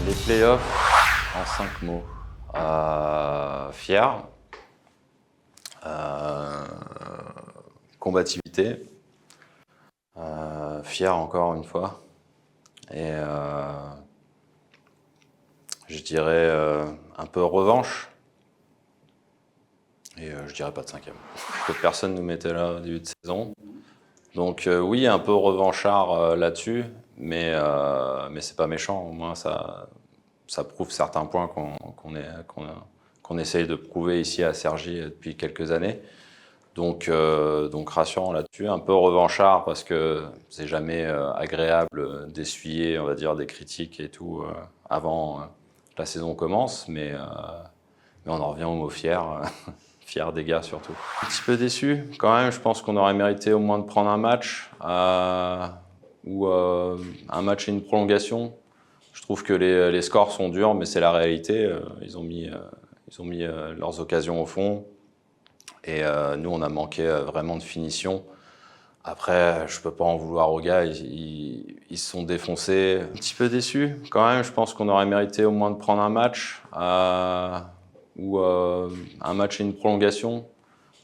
Les playoffs, en 5 mots. Fier, combativité, fier encore une fois, et je dirais un peu revanche, et je dirais pas de 5e. Peu de personnes nous mettaient là au début de saison, donc oui, un peu revanchard là-dessus, mais c'est pas méchant, au moins ça prouve certains points qu'on essaye de prouver ici à Cergy depuis quelques années. Donc rassurant là-dessus, un peu revanchard parce que c'est jamais agréable d'essuyer, on va dire, des critiques et tout avant que la saison commence, mais on en revient au mot fier, fier des gars surtout. Un petit peu déçu quand même, je pense qu'on aurait mérité au moins de prendre un match ou un match et une prolongation. Je trouve que les scores sont durs, mais c'est la réalité. Ils ont mis leurs occasions au fond. Et nous, on a manqué vraiment de finition. Après, je peux pas en vouloir aux gars, ils se sont défoncés. Un petit peu déçu quand même, je pense qu'on aurait mérité au moins de prendre un match ou un match et une prolongation.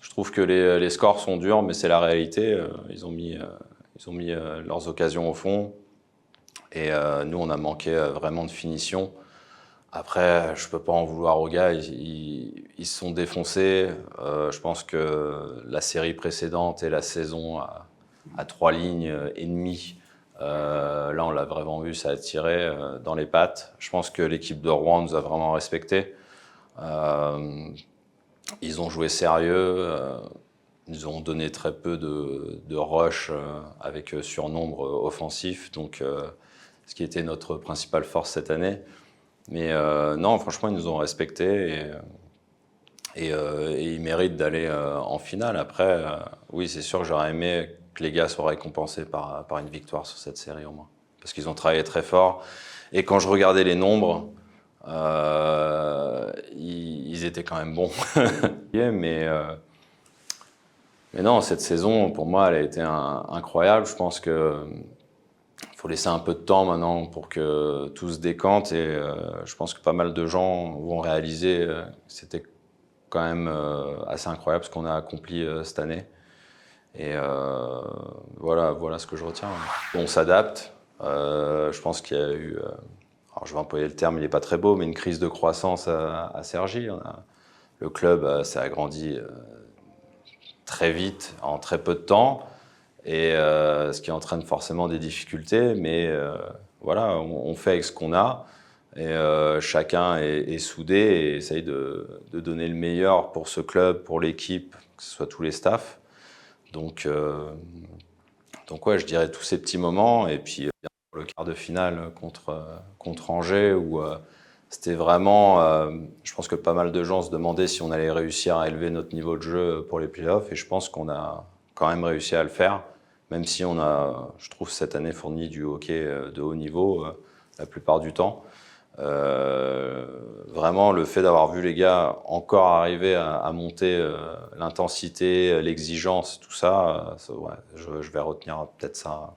Je trouve que les scores sont durs, mais c'est la réalité. Ils ont mis leurs occasions au fond. Et nous, on a manqué vraiment de finition. Après, je peux pas en vouloir aux gars, ils se sont défoncés. Je pense que la série précédente et la saison à 3 lignes et demie, là on l'a vraiment vu, ça a tiré dans les pattes. Je pense que l'équipe de Rouen nous a vraiment respectés. Ils ont joué sérieux, ils ont donné très peu de rush avec surnombre offensif, donc ce qui était notre principale force cette année. Mais non, franchement, ils nous ont respectés et ils méritent d'aller en finale. Après, oui, c'est sûr que j'aurais aimé que les gars soient récompensés par une victoire sur cette série au moins. Parce qu'ils ont travaillé très fort. Et quand je regardais les nombres, ils étaient quand même bons. Mais non, cette saison, pour moi, elle a été incroyable. Je pense que faut laisser un peu de temps maintenant pour que tout se décante et je pense que pas mal de gens vont réaliser que c'était quand même assez incroyable ce qu'on a accompli cette année. Et voilà ce que je retiens. On s'adapte. Je pense qu'il y a eu, alors je vais employer le terme, il n'est pas très beau, mais une crise de croissance à Cergy. Le club s'est agrandi très vite, en très peu de temps. Et ce qui entraîne forcément des difficultés, mais voilà, on fait avec ce qu'on a, et chacun est soudé et essaye de donner le meilleur pour ce club, pour l'équipe, que ce soit tous les staffs. Donc ouais, je dirais tous ces petits moments, et puis le quart de finale contre Angers, où c'était vraiment, je pense que pas mal de gens se demandaient si on allait réussir à élever notre niveau de jeu pour les playoffs, et je pense qu'on a quand même réussi à le faire. Même si on a, je trouve, cette année fourni du hockey de haut niveau la plupart du temps. Vraiment, le fait d'avoir vu les gars encore arriver à monter l'intensité, l'exigence, tout ça, ouais, je vais retenir peut-être ça.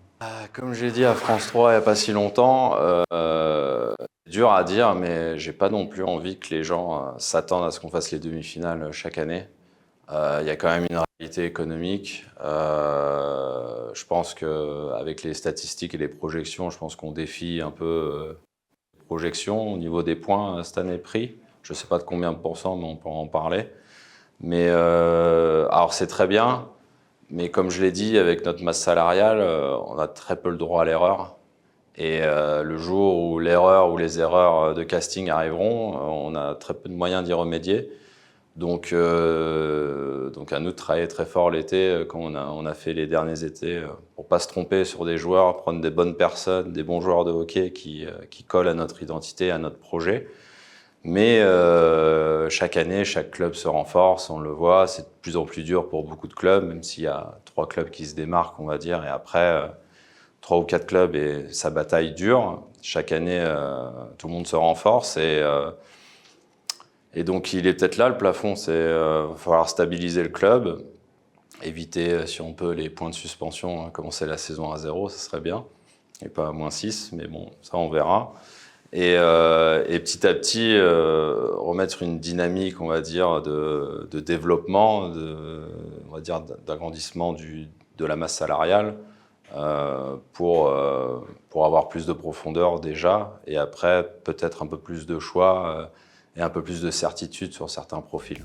Comme j'ai dit à France 3 il n'y a pas si longtemps, c'est dur à dire, mais j'ai pas non plus envie que les gens s'attendent à ce qu'on fasse les demi-finales chaque année. Il y a quand même une réalité économique. Je pense qu'avec les statistiques et les projections, je pense qu'on défie un peu les projections au niveau des points cette année pris. Je ne sais pas de combien de pourcents, mais on pourra en parler. Mais alors c'est très bien, mais comme je l'ai dit, avec notre masse salariale, on a très peu le droit à l'erreur. Et le jour où l'erreur ou les erreurs de casting arriveront, on a très peu de moyens d'y remédier. Donc à nous de travailler très fort l'été quand on a fait les derniers étés pour pas se tromper sur des joueurs, prendre des bonnes personnes, des bons joueurs de hockey qui collent à notre identité, à notre projet. Mais chaque année, chaque club se renforce, on le voit, c'est de plus en plus dur pour beaucoup de clubs, même s'il y a 3 clubs qui se démarquent, on va dire, et après 3 ou 4 clubs et sa bataille dure. Chaque année, tout le monde se renforce et donc, il est peut-être là, le plafond, il va falloir stabiliser le club, éviter, si on peut, les points de suspension, commencer la saison à 0, ça serait bien, et pas à -6, mais bon, ça, on verra. Et petit à petit, remettre une dynamique, on va dire, de développement, on va dire, d'agrandissement de la masse salariale pour avoir plus de profondeur déjà, et après peut-être un peu plus de choix et un peu plus de certitude sur certains profils.